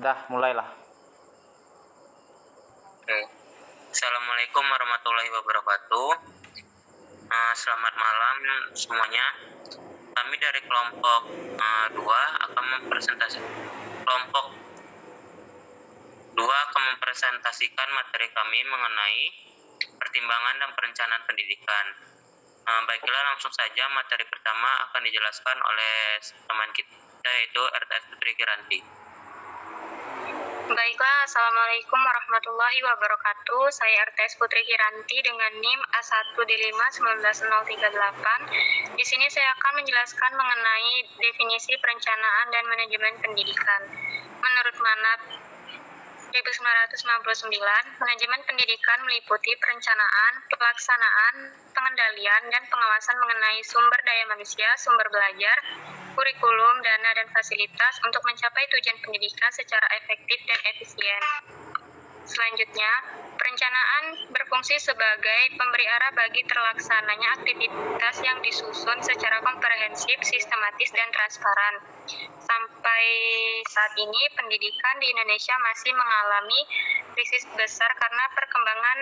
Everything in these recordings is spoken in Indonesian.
Udah, mulailah. Oke. Assalamualaikum warahmatullahi wabarakatuh. Selamat malam semuanya. Kami dari kelompok 2 akan mempresentasikan materi kami mengenai pertimbangan dan perencanaan pendidikan. Baiklah, langsung saja materi pertama akan dijelaskan oleh teman kita, yaitu RTS Putri Kiranti. Baiklah, Assalamualaikum warahmatullahi wabarakatuh. Saya RTS Putri Kiranti dengan NIM A1D5-19038. Di sini saya akan menjelaskan mengenai definisi perencanaan dan manajemen pendidikan. Menurut Manat 1999, manajemen pendidikan meliputi perencanaan, pelaksanaan, pengendalian, dan pengawasan mengenai sumber daya manusia, sumber belajar, kurikulum, dana, dan fasilitas untuk mencapai tujuan pendidikan secara efektif dan efisien. Selanjutnya, perencanaan berfungsi sebagai pemberi arah bagi terlaksananya aktivitas yang disusun secara komprehensif, sistematis, dan transparan. Sampai saat ini, pendidikan di Indonesia masih mengalami krisis besar karena perkembangan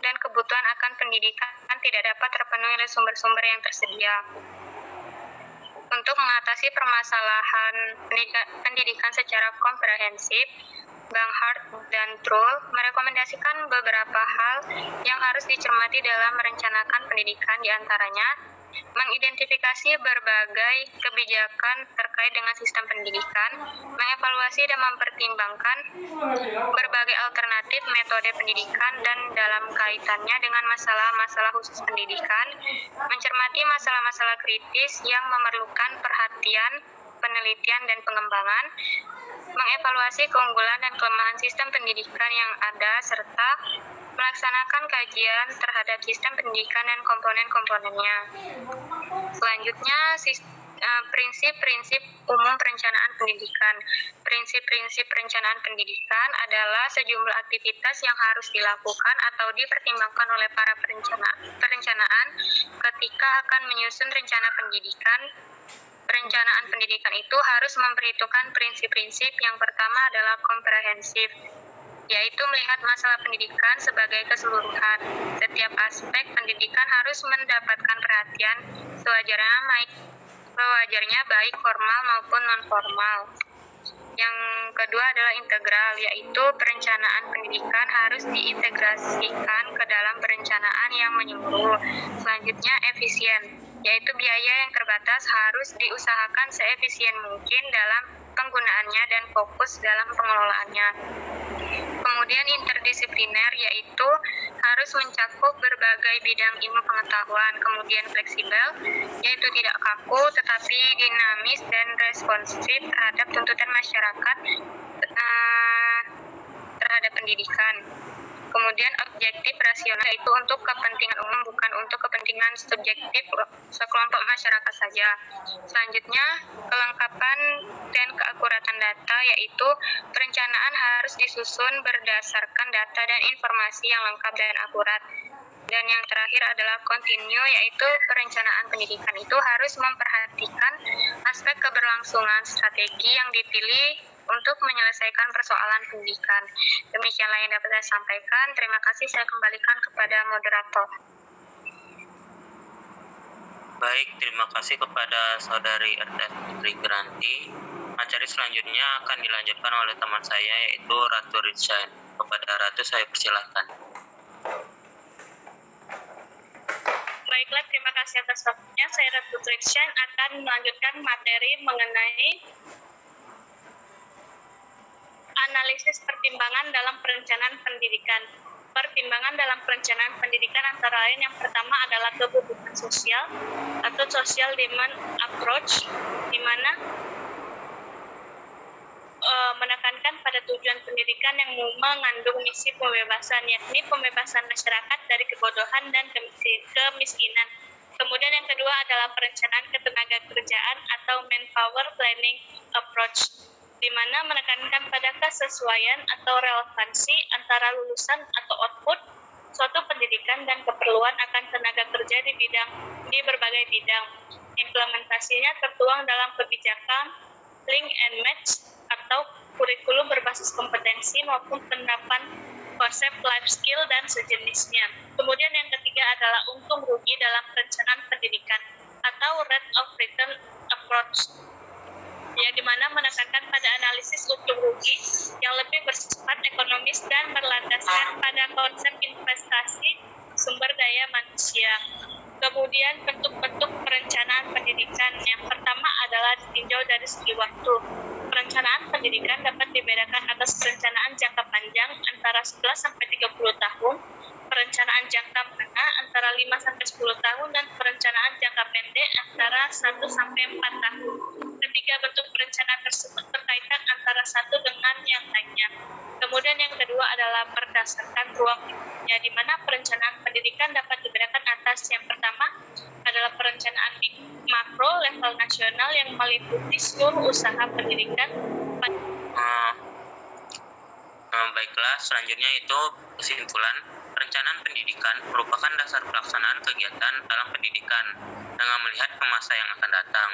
dan kebutuhan akan pendidikan tidak dapat terpenuhi oleh sumber-sumber yang tersedia. Untuk mengatasi permasalahan pendidikan secara komprehensif, Bang Hart dan Trull merekomendasikan beberapa hal yang harus dicermati dalam merencanakan pendidikan, diantaranya mengidentifikasi berbagai kebijakan terkait dengan sistem pendidikan, mengevaluasi dan mempertimbangkan berbagai alternatif metode pendidikan dan dalam kaitannya dengan masalah-masalah khusus pendidikan, mencermati masalah-masalah kritis yang memerlukan perhatian, penelitian, dan pengembangan, mengevaluasi keunggulan dan kelemahan sistem pendidikan yang ada, serta melaksanakan kajian terhadap sistem pendidikan dan komponen-komponennya. Selanjutnya, prinsip-prinsip umum perencanaan pendidikan. Prinsip-prinsip perencanaan pendidikan adalah sejumlah aktivitas yang harus dilakukan atau dipertimbangkan oleh para perencanaan ketika akan menyusun rencana pendidikan. Perencanaan pendidikan itu harus memperhitungkan prinsip-prinsip. Yang pertama adalah komprehensif, yaitu melihat masalah pendidikan sebagai keseluruhan. Setiap aspek pendidikan harus mendapatkan perhatian sewajarnya baik formal maupun non-formal. Yang kedua adalah integral, yaitu perencanaan pendidikan harus diintegrasikan ke dalam perencanaan yang menyeluruh. Selanjutnya efisien, yaitu biaya yang terbatas harus diusahakan seefisien mungkin dalam penggunaannya dan fokus dalam pengelolaannya. Kemudian interdisipliner, yaitu harus mencakup berbagai bidang ilmu pengetahuan. Kemudian fleksibel, yaitu tidak kaku tetapi dinamis dan responsif terhadap tuntutan masyarakat terhadap pendidikan. Kemudian objektif rasional, yaitu untuk kepentingan umum bukan untuk kepentingan subjektif sekelompok masyarakat saja. Selanjutnya, kelengkapan dan keakuratan data, yaitu perencanaan harus disusun berdasarkan data dan informasi yang lengkap dan akurat. Dan yang terakhir adalah continue, yaitu perencanaan pendidikan itu harus memperhatikan aspek keberlangsungan strategi yang dipilih untuk menyelesaikan persoalan pendidikan. Demikianlah yang dapat saya sampaikan. Terima kasih, saya kembalikan kepada moderator. Baik, terima kasih kepada Saudari RTS Putri Kiranti. Materi selanjutnya akan dilanjutkan oleh teman saya, yaitu Ratu Ritsain. Kepada Ratu saya persilahkan. Baiklah, terima kasih atas waktunya. Saya Ratu Ritsain akan melanjutkan materi mengenai analisis pertimbangan dalam perencanaan pendidikan. Pertimbangan dalam perencanaan pendidikan antara lain yang pertama adalah kebutuhan sosial atau social demand approach, di mana menekankan pada tujuan pendidikan yang mengandung misi pembebasan, yakni pembebasan masyarakat dari kebodohan dan kemiskinan. Kemudian yang kedua adalah perencanaan ketenagakerjaan atau manpower planning approach, di mana menekankan pada kesesuaian atau relevansi antara lulusan atau output suatu pendidikan dan keperluan akan tenaga kerja di berbagai bidang. Implementasinya tertuang dalam kebijakan link and match atau kurikulum berbasis kompetensi maupun penerapan konsep life skill dan sejenisnya. Kemudian yang ketiga adalah untung rugi dalam perencanaan pendidikan atau rate of return approach, yang dimana menekankan pada analisis untung rugi yang lebih bersifat ekonomis dan berlandaskan pada konsep investasi sumber daya manusia. Kemudian bentuk-bentuk perencanaan pendidikan. Yang pertama adalah ditinjau dari segi waktu. Perencanaan pendidikan dapat dibedakan atas perencanaan jangka panjang antara 11 sampai 30 tahun, perencanaan jangka menengah antara 5 sampai 10 tahun, dan perencanaan jangka pendek antara 1 sampai 4 tahun. Ketiga bentuk perencanaan tersebut berkaitan antara satu dengan yang lainnya. Kemudian yang kedua adalah berdasarkan ruang lingkupnya, di mana perencanaan pendidikan dapat dibedakan atas yang pertama adalah perencanaan makro level nasional yang meliputi seluruh usaha pendidikan. Baiklah, selanjutnya itu kesimpulan. Perencanaan pendidikan merupakan dasar pelaksanaan kegiatan dalam pendidikan dengan melihat ke masa yang akan datang,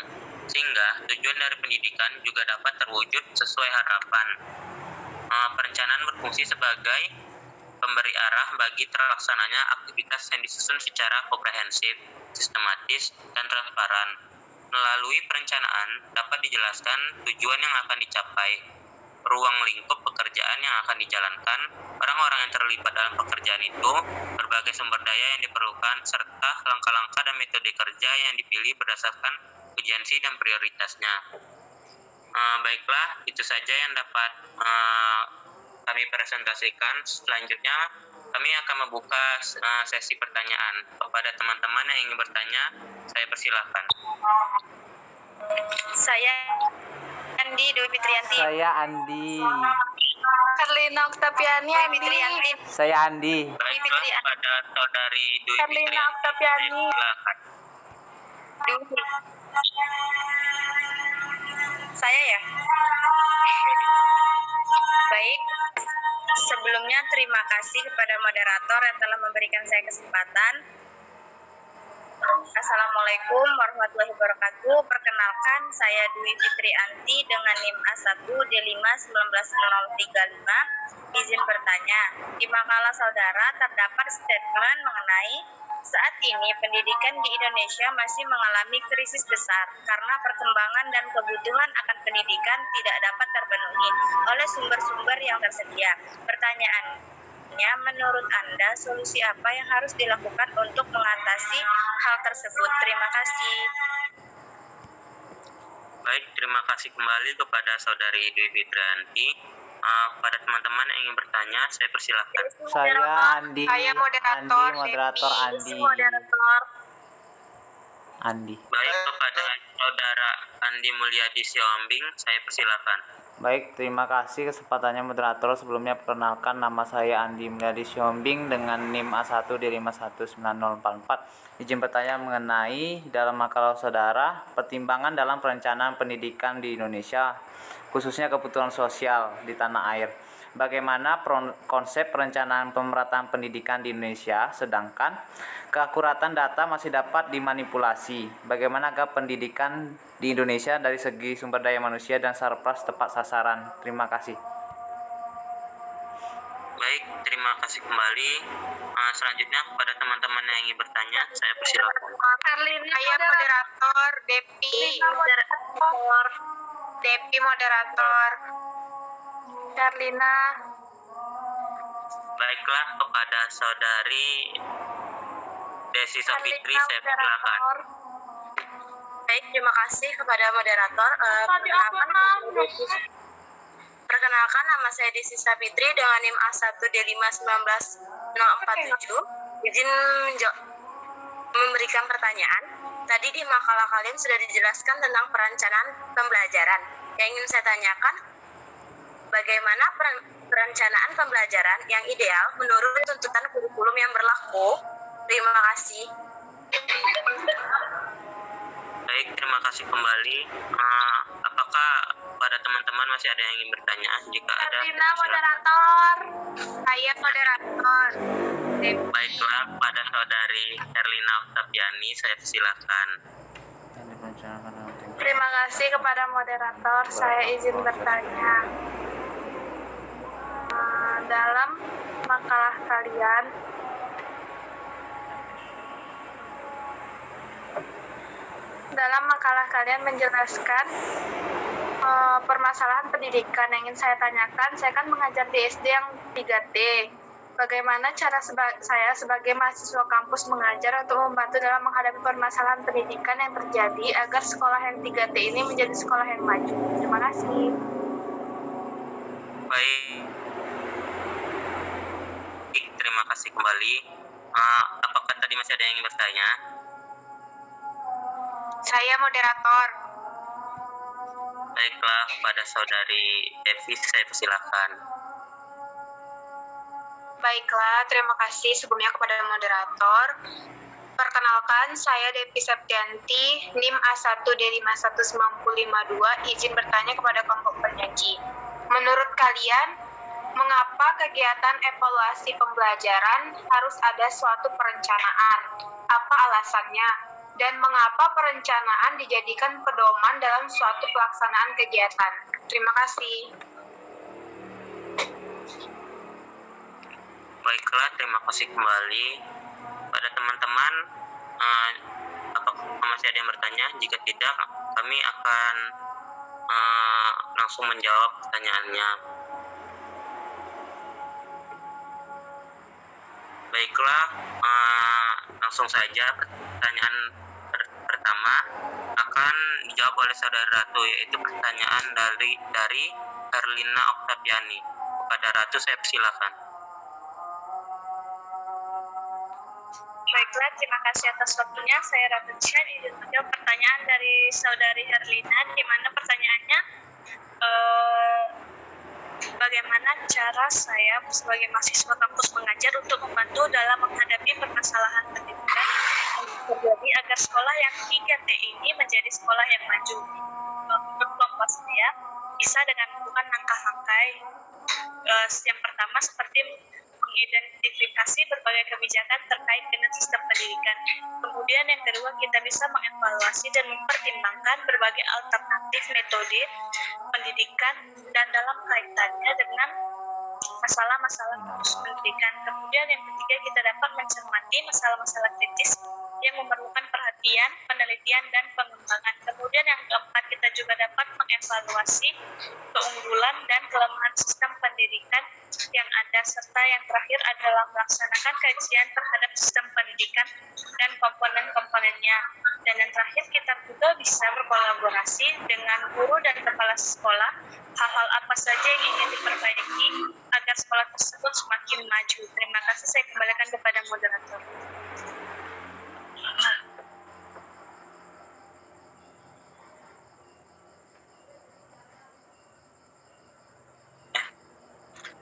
sehingga tujuan dari pendidikan juga dapat terwujud sesuai harapan. Perencanaan berfungsi sebagai pemberi arah bagi terlaksananya aktivitas yang disusun secara komprehensif, sistematis, dan transparan. Melalui perencanaan dapat dijelaskan tujuan yang akan dicapai, ruang lingkup pekerjaan yang akan dijalankan, orang-orang yang terlibat dalam pekerjaan itu, berbagai sumber daya yang diperlukan, serta langkah-langkah dan metode kerja yang dipilih berdasarkan urgensi dan prioritasnya. Baiklah, itu saja yang dapat kami presentasikan. Selanjutnya, kami akan membuka sesi pertanyaan. Kepada teman-teman yang ingin bertanya, saya persilahkan. Saya Andi Dwi Fitrianti. Saya Andi. Karlina Oktaviani. Fitrianti. Saya Andi. Baiklah, kepada saudari Dwi Karlina Fitrianti, Oktaviani. saya persilahkan. Dwi. Saya ya? Baik. Sebelumnya terima kasih kepada moderator yang telah memberikan saya kesempatan. Assalamualaikum warahmatullahi wabarakatuh. Perkenalkan, saya Dwi Fitrianti dengan NIM A1D5190035. Izin bertanya, di makalah saudara terdapat statement mengenai saat ini pendidikan di Indonesia masih mengalami krisis besar karena perkembangan dan kebutuhan akan pendidikan tidak dapat terpenuhi oleh sumber-sumber yang tersedia. Pertanyaannya, menurut Anda solusi apa yang harus dilakukan untuk mengatasi hal tersebut? Terima kasih. Baik, terima kasih kembali kepada saudari Dwi Fitrianti. Pada teman-teman yang ingin bertanya, saya persilahkan. Saya Andi. Saya moderator, moderator Devi. Andi. Moderator. Andi. Baik, kepada saudara Andi Mulyadi Siombing, saya persilahkan. Baik, terima kasih kesempatannya moderator. Sebelumnya perkenalkan, nama saya Andi Mulyadi Siombing dengan NIM A1D5190044. Izin bertanya mengenai dalam makalah saudara, pertimbangan dalam perencanaan pendidikan di Indonesia, khususnya kebutuhan sosial di tanah air. Bagaimana konsep perencanaan pemerataan pendidikan di Indonesia, sedangkan keakuratan data masih dapat dimanipulasi. Bagaimana agar pendidikan di Indonesia dari segi sumber daya manusia dan surplus tepat sasaran? Terima kasih. Baik, terima kasih kembali. Selanjutnya kepada teman-teman yang ingin bertanya, saya persilakan. Saya moderator, Devi moderator. Devi moderator. Karlina. Baiklah, kepada saudari Desi Safitri, saya persilakan. Baik, terima kasih kepada moderator. Perkenalkan, nama saya Desi Safitri dengan NIM A1D5190047. Izin memberikan pertanyaan. Tadi di makalah kalian sudah dijelaskan tentang perencanaan pembelajaran. Yang ingin saya tanyakan, bagaimana perencanaan pembelajaran yang ideal menurut tuntutan kurikulum yang berlaku? Terima kasih. Baik, terima kasih kembali. Apakah pada teman-teman masih ada yang ingin bertanya? Jika ada, Karlina silakan. moderator. Saya moderator. Baiklah, pada saudari Herlina Oktaviani, saya persilakan. Yang direncanakan nanti. Terima kasih kepada moderator. Saya izin bertanya. Dalam makalah kalian, menjelaskan permasalahan pendidikan yang ingin saya tanyakan. Saya kan mengajar di SD yang 3T. Bagaimana cara saya sebagai mahasiswa kampus mengajar untuk membantu dalam menghadapi permasalahan pendidikan yang terjadi agar sekolah yang 3T ini menjadi sekolah yang maju? Terima kasih. Baik, terima kasih kembali. Apakah tadi masih ada yang ingin bertanya? Saya moderator. Baiklah, pada saudari Devi saya persilakan. Baiklah, terima kasih sebelumnya kepada moderator. Perkenalkan, saya Devi Septianti, NIM A1D51952, izin bertanya kepada kelompok penyaji. Menurut kalian, mengapa kegiatan evaluasi pembelajaran harus ada suatu perencanaan? Apa alasannya? Dan mengapa perencanaan dijadikan pedoman dalam suatu pelaksanaan kegiatan? Terima kasih. Baiklah, terima kasih kembali pada teman-teman. Apakah masih ada yang bertanya? Jika tidak, kami akan langsung menjawab pertanyaannya. Baiklah, langsung saja pertanyaan pertama akan dijawab oleh saudara Ratu, yaitu pertanyaan dari Herlina Oktaviani. Kepada Ratu saya persilakan. Baiklah, terima kasih atas waktunya. Saya Ratu Chan, izin menjawab pertanyaan dari saudari Herlina, di mana pertanyaannya bagaimana cara saya sebagai mahasiswa kampus mengajar untuk membantu dalam menghadapi permasalahan pendidikan yang terjadi agar sekolah yang 3T ini menjadi sekolah yang maju. Menurut kelompok saya, bisa dengan melakukan langkah-langkah yang pertama seperti mengidentifikasi berbagai kebijakan terkait dengan sistem pendidikan. Kemudian yang kedua, kita bisa mengevaluasi dan mempertimbangkan berbagai alternatif metode pendidikan dan dalam kaitannya dengan masalah-masalah khusus pendidikan. Kemudian yang ketiga, kita dapat mencermati masalah-masalah kritis yang memerlukan perhatian, penelitian, dan pengembangan. Kemudian yang keempat, kita juga dapat mengevaluasi keunggulan dan kelemahan sistem pendidikan yang ada, serta yang terakhir adalah melaksanakan kajian terhadap sistem pendidikan dan komponen-komponennya. Dan yang terakhir, kita juga bisa berkolaborasi dengan guru dan kepala sekolah hal-hal apa saja yang ingin diperbaiki agar sekolah tersebut semakin maju. Terima kasih, saya kembalikan kepada moderator.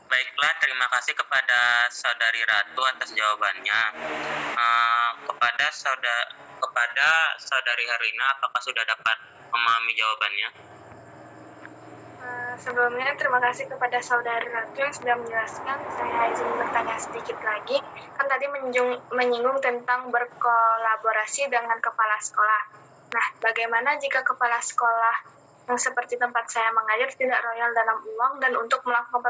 Baiklah, terima kasih kepada saudari Ratu atas jawabannya. Kepada saudari Herlina, apakah sudah dapat memahami jawabannya? Sebelumnya terima kasih kepada saudari Ratu yang sudah menjelaskan. Saya izin bertanya sedikit lagi. Kan tadi menyinggung tentang berkolaborasi dengan kepala sekolah. Nah, bagaimana jika kepala sekolah yang seperti tempat saya mengajar tidak royal dalam uang dan untuk melakukan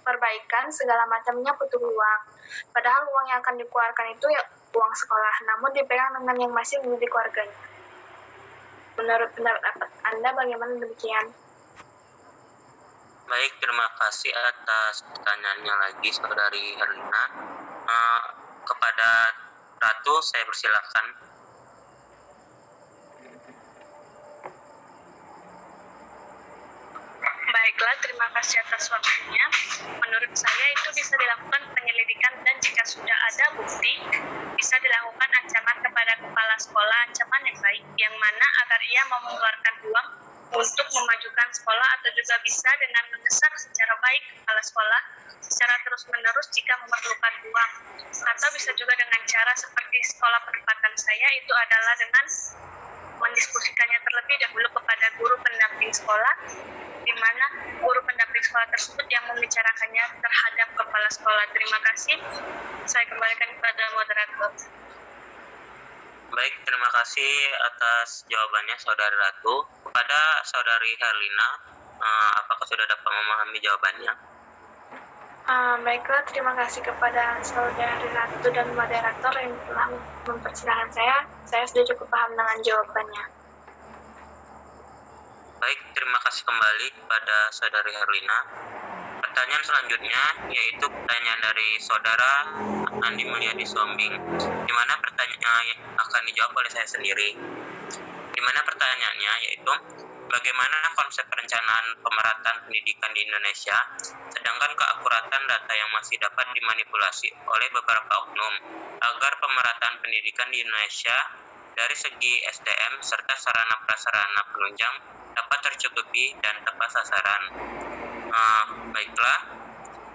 perbaikan segala macamnya butuh uang. Padahal uang yang akan dikeluarkan itu ya uang sekolah, namun dipegang dengan yang masih milik keluarganya. Menurut pendapat Anda bagaimana demikian? Baik, terima kasih atas pertanyaannya lagi saudari Herlina. Kepada Ratu saya persilakan. Baiklah, terima kasih atas waktunya. Menurut saya itu bisa dilakukan penyelidikan dan jika sudah ada bukti, bisa dilakukan ancaman kepada kepala sekolah, ancaman yang baik, yang mana agar ia mau mengeluarkan uang untuk memajukan sekolah atau juga bisa dengan mendesak secara baik kepala sekolah secara terus-menerus jika memerlukan uang. Atau bisa juga dengan cara seperti sekolah penempatan saya itu adalah dengan mendiskusikannya terlebih dahulu kepada guru pendamping sekolah, di mana guru pendamping sekolah tersebut yang membicarakannya terhadap kepala sekolah. Terima kasih. Saya kembalikan kepada moderator. Baik, terima kasih atas jawabannya Saudari Ratu. Kepada Saudari Herlina, apakah sudah dapat memahami jawabannya? Baiklah, terima kasih kepada Saudari Ratu dan moderator yang telah mempersilahkan saya. Saya sudah cukup paham dengan jawabannya. Baik, terima kasih kembali kepada Saudari Herlina. Pertanyaan selanjutnya yaitu pertanyaan dari Saudara Andi Mulyadi Sombing, di mana pertanyaannya akan dijawab oleh saya sendiri. Di mana pertanyaannya yaitu bagaimana konsep perencanaan pemerataan pendidikan di Indonesia, sedangkan keakuratan data yang masih dapat dimanipulasi oleh beberapa oknum, agar pemerataan pendidikan di Indonesia dari segi SDM serta sarana prasarana penunjang dapat tercukupi dan tepat sasaran. Baiklah,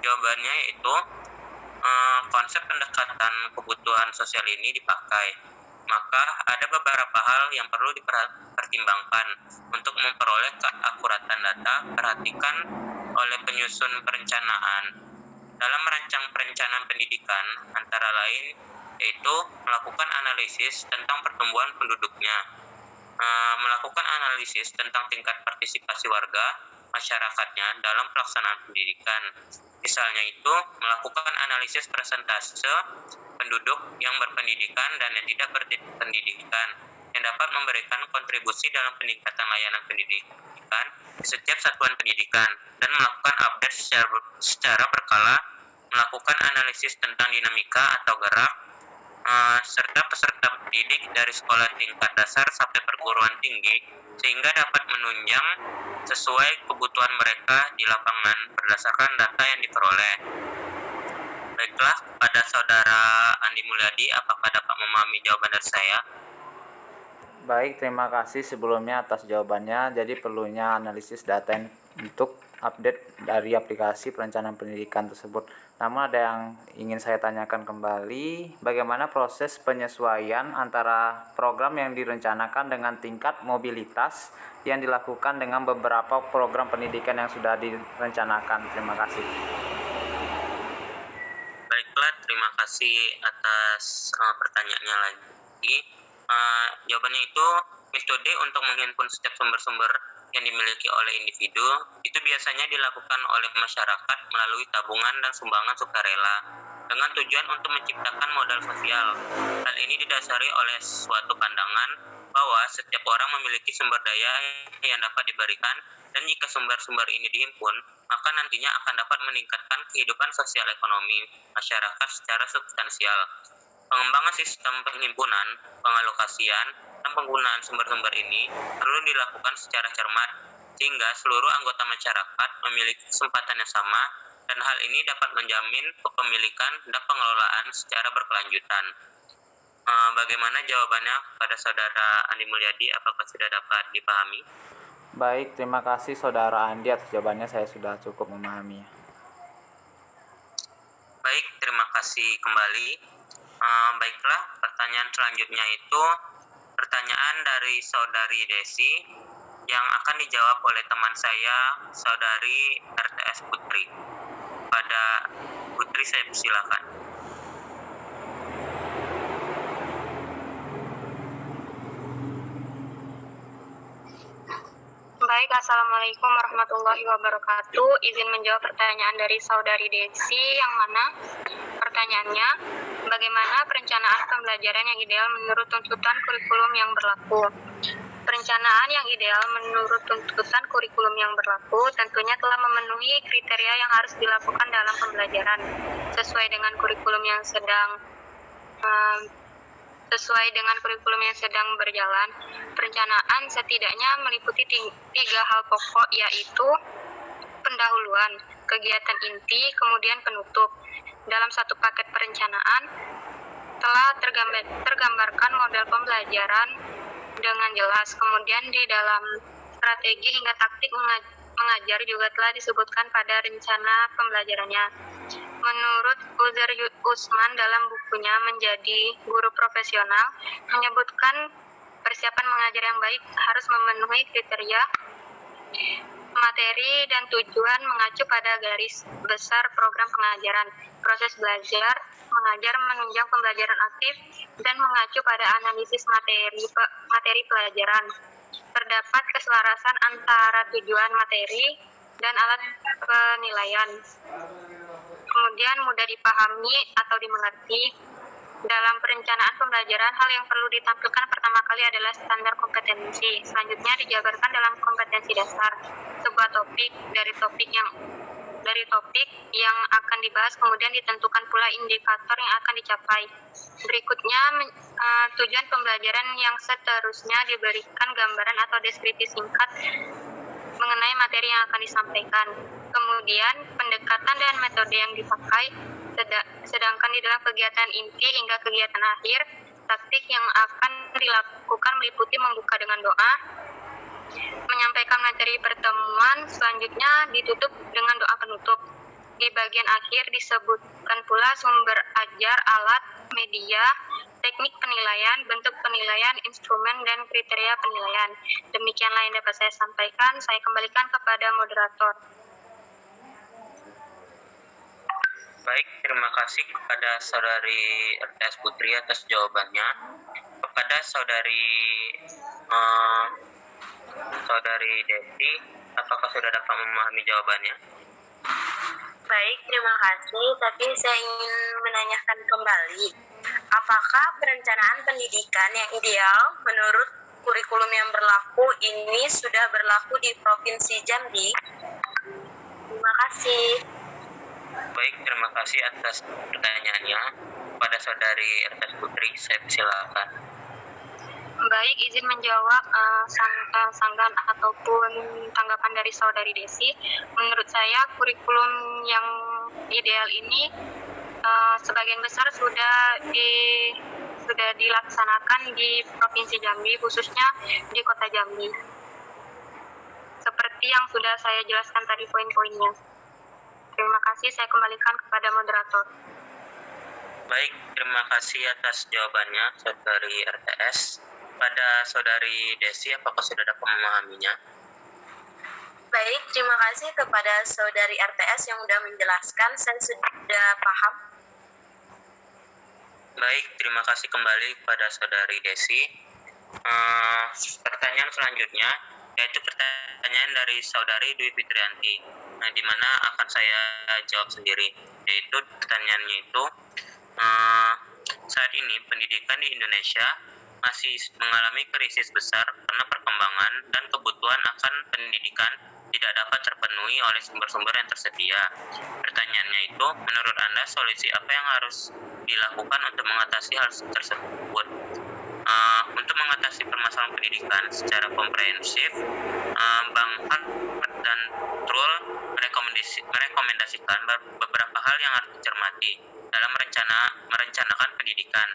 jawabannya yaitu konsep pendekatan kebutuhan sosial ini dipakai. Maka ada beberapa hal yang perlu dipertimbangkan untuk memperoleh keakuratan data. Perhatikan oleh penyusun perencanaan. Dalam merancang perencanaan pendidikan, antara lain yaitu melakukan analisis tentang pertumbuhan penduduknya, melakukan analisis tentang tingkat partisipasi warga masyarakatnya dalam pelaksanaan pendidikan. Misalnya itu melakukan analisis persentase penduduk yang berpendidikan dan yang tidak berpendidikan yang dapat memberikan kontribusi dalam peningkatan layanan pendidikan di setiap satuan pendidikan, dan melakukan update secara berkala, melakukan analisis tentang dinamika atau gerak serta peserta didik dari sekolah tingkat dasar sampai perguruan tinggi, sehingga dapat menunjang sesuai kebutuhan mereka di lapangan berdasarkan data yang diperoleh. Baiklah, pada Saudara Andi Mulyadi, apakah dapat memahami jawaban dari saya? Baik, terima kasih sebelumnya atas jawabannya. Jadi perlunya analisis data untuk update dari aplikasi perencanaan pendidikan tersebut. Namun ada yang ingin saya tanyakan kembali, bagaimana proses penyesuaian antara program yang direncanakan dengan tingkat mobilitas yang dilakukan dengan beberapa program pendidikan yang sudah direncanakan? Terima kasih. Baiklah, terima kasih atas pertanyaannya lagi. Jawabannya itu, metode untuk menghimpun setiap sumber-sumber yang dimiliki oleh individu itu biasanya dilakukan oleh masyarakat melalui tabungan dan sumbangan sukarela dengan tujuan untuk menciptakan modal sosial. Hal ini didasari oleh suatu pandangan bahwa setiap orang memiliki sumber daya yang dapat diberikan, dan jika sumber-sumber ini dihimpun, maka nantinya akan dapat meningkatkan kehidupan sosial ekonomi masyarakat secara substansial. Pengembangan sistem penghimpunan, pengalokasian, dan penggunaan sumber-sumber ini perlu dilakukan secara cermat, sehingga seluruh anggota masyarakat memiliki kesempatan yang sama, dan hal ini dapat menjamin kepemilikan dan pengelolaan secara berkelanjutan. Bagaimana jawabannya pada Saudara Andi Mulyadi? Apakah sudah dapat dipahami? Baik, terima kasih Saudara Andi atas jawabannya, saya sudah cukup memahami. Baik, terima kasih kembali. Baiklah, pertanyaan selanjutnya itu pertanyaan dari Saudari Desi yang akan dijawab oleh teman saya, Saudari RTS Putri. Pada Putri, saya persilakan. Baik, Assalamualaikum warahmatullahi wabarakatuh. Izin menjawab pertanyaan dari Saudari Desi, yang mana pertanyaannya, bagaimana perencanaan pembelajaran yang ideal menurut tuntutan kurikulum yang berlaku? Perencanaan yang ideal menurut tuntutan kurikulum yang berlaku tentunya telah memenuhi kriteria yang harus dilakukan dalam pembelajaran sesuai dengan kurikulum yang sedang berjalan. Perencanaan setidaknya meliputi 3 hal pokok, yaitu pendahuluan, kegiatan inti, kemudian penutup. Dalam satu paket perencanaan telah tergambarkan model pembelajaran dengan jelas. Kemudian di dalam strategi hingga taktik mengajar juga telah disebutkan pada rencana pembelajarannya. Menurut Uzair Usman dalam bukunya Menjadi Guru Profesional, menyebutkan persiapan mengajar yang baik harus memenuhi kriteria materi dan tujuan mengacu pada garis besar program pengajaran, proses belajar, mengajar menunjang pembelajaran aktif dan mengacu pada analisis materi pelajaran. Terdapat keselarasan antara tujuan materi dan alat penilaian. Kemudian mudah dipahami atau dimengerti. Dalam perencanaan pembelajaran, hal yang perlu ditampilkan pertama kali adalah standar kompetensi. Selanjutnya dijabarkan dalam kompetensi dasar, sebuah topik dari topik yang akan dibahas, kemudian ditentukan pula indikator yang akan dicapai. Berikutnya, tujuan pembelajaran yang seterusnya diberikan gambaran atau deskripsi singkat mengenai materi yang akan disampaikan. Kemudian, pendekatan dan metode yang dipakai, sedangkan di dalam kegiatan inti hingga kegiatan akhir, taktik yang akan dilakukan meliputi membuka dengan doa, menyampaikan materi pertemuan, selanjutnya ditutup dengan doa penutup. Di bagian akhir disebutkan pula sumber ajar, alat, media, teknik penilaian, bentuk penilaian, instrumen, dan kriteria penilaian. Demikianlah yang dapat saya sampaikan. Saya kembalikan kepada moderator. Baik, terima kasih kepada Saudari RTS Putri atas jawabannya. Kepada Saudari Desi, apakah sudah dapat memahami jawabannya? Baik, terima kasih. Tapi saya ingin menanyakan kembali, apakah perencanaan pendidikan yang ideal menurut kurikulum yang berlaku ini sudah berlaku di Provinsi Jambi? Terima kasih. Baik, terima kasih atas pertanyaannya. Pada Saudari RTS Putri, saya silakan. Baik, izin menjawab sanggahan ataupun tanggapan dari Saudari Desi. Menurut saya kurikulum yang ideal ini sebagian besar sudah dilaksanakan di Provinsi Jambi, khususnya di Kota Jambi. Seperti yang sudah saya jelaskan tadi poin-poinnya. Terima kasih, saya kembalikan kepada moderator. Baik, terima kasih atas jawabannya Saudari RTS. Pada Saudari Desi, apakah sudah dapat memahaminya? Baik, terima kasih kepada Saudari RTS yang sudah menjelaskan. Saya sudah paham. Baik, terima kasih kembali kepada Saudari Desi. Pertanyaan selanjutnya yaitu pertanyaan dari Saudari Dwi Fitrianti, di mana akan saya jawab sendiri. Yaitu pertanyaannya itu, saat ini pendidikan di Indonesia masih mengalami krisis besar karena perkembangan dan kebutuhan akan pendidikan tidak dapat terpenuhi oleh sumber-sumber yang tersedia. Pertanyaannya itu, menurut Anda solusi apa yang harus dilakukan untuk mengatasi hal tersebut? Untuk mengatasi permasalahan pendidikan secara komprehensif, Bang Harvard dan Trul merekomendasikan beberapa hal yang harus dicermati dalam merencanakan pendidikan.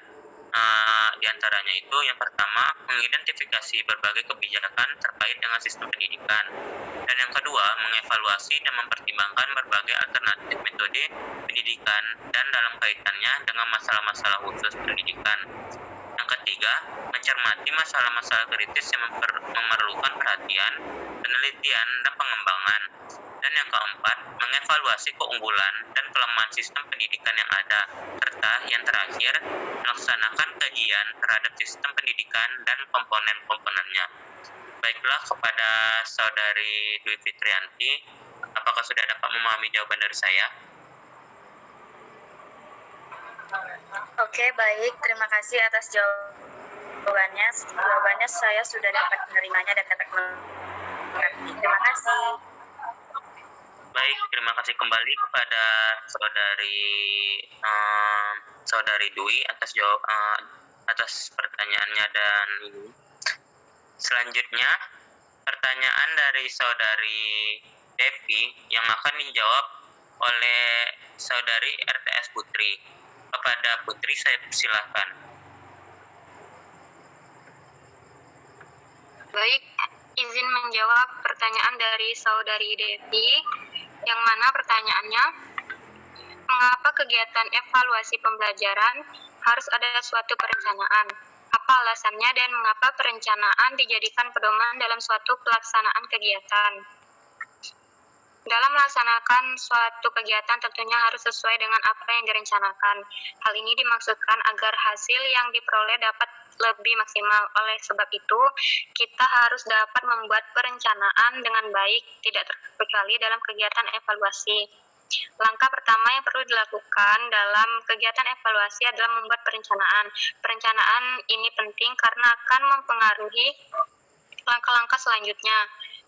Di antaranya itu, yang pertama, mengidentifikasi berbagai kebijakan terkait dengan sistem pendidikan. Dan yang kedua, mengevaluasi dan mempertimbangkan berbagai alternatif metode pendidikan dan dalam kaitannya dengan masalah-masalah khusus pendidikan. Yang ketiga, mencermati masalah-masalah kritis yang memerlukan perhatian, penelitian, dan pengembangan. Dan yang keempat, mengevaluasi keunggulan dan kelemahan sistem pendidikan yang ada, serta yang terakhir, melaksanakan kajian terhadap sistem pendidikan dan komponen-komponennya. Baiklah, kepada Saudari Dwi Fitrianti, apakah sudah dapat memahami jawaban dari saya? Oke, baik. Terima kasih atas jawabannya. Jawabannya saya sudah dapat menerimanya dan dapat mengerti. Terima kasih. Baik, terima kasih kembali kepada Saudari Dwi atas pertanyaannya. Dan selanjutnya pertanyaan dari Saudari Devi yang akan dijawab oleh Saudari RTS Putri. Kepada Putri, saya persilahkan. Baik, izin menjawab pertanyaan dari Saudari Devi, yang mana pertanyaannya, mengapa kegiatan evaluasi pembelajaran harus ada suatu perencanaan? Apa alasannya dan mengapa perencanaan dijadikan pedoman dalam suatu pelaksanaan kegiatan? Dalam melaksanakan suatu kegiatan tentunya harus sesuai dengan apa yang direncanakan. Hal ini dimaksudkan agar hasil yang diperoleh dapat lebih maksimal. Oleh sebab itu, kita harus dapat membuat perencanaan dengan baik, tidak terkecuali dalam kegiatan evaluasi. Langkah pertama yang perlu dilakukan dalam kegiatan evaluasi adalah membuat perencanaan. Perencanaan ini penting karena akan mempengaruhi langkah-langkah selanjutnya,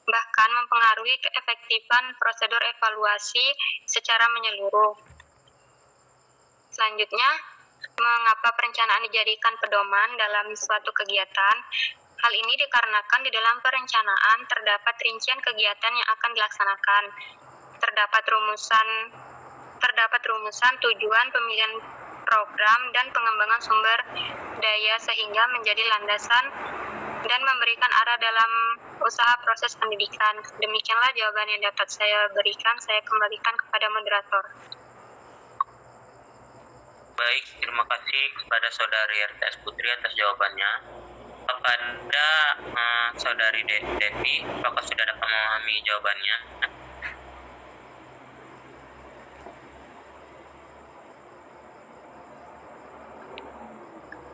bahkan mempengaruhi keefektifan prosedur evaluasi secara menyeluruh. Selanjutnya, mengapa perencanaan dijadikan pedoman dalam suatu kegiatan? Hal ini dikarenakan di dalam perencanaan terdapat rincian kegiatan yang akan dilaksanakan, terdapat rumusan tujuan, pemilihan program, dan pengembangan sumber daya sehingga menjadi landasan dan memberikan arah dalam usaha proses pendidikan. Demikianlah jawaban yang dapat saya berikan. Saya kembalikan kepada moderator. Baik, terima kasih kepada Saudari RTS Putri atas jawabannya. Kepada Saudari Devi, apakah sudah dapat memahami jawabannya?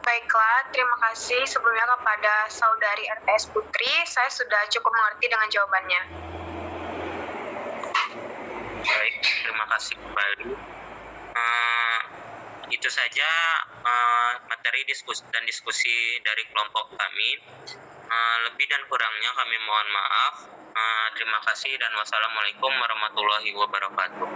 Baiklah, terima kasih sebelumnya kepada Saudari RTS Putri. Saya sudah cukup mengerti dengan jawabannya. Baik, terima kasih kembali. Itu saja materi diskusi dari kelompok kami. Lebih dan kurangnya kami mohon maaf. Terima kasih dan wassalamualaikum warahmatullahi wabarakatuh.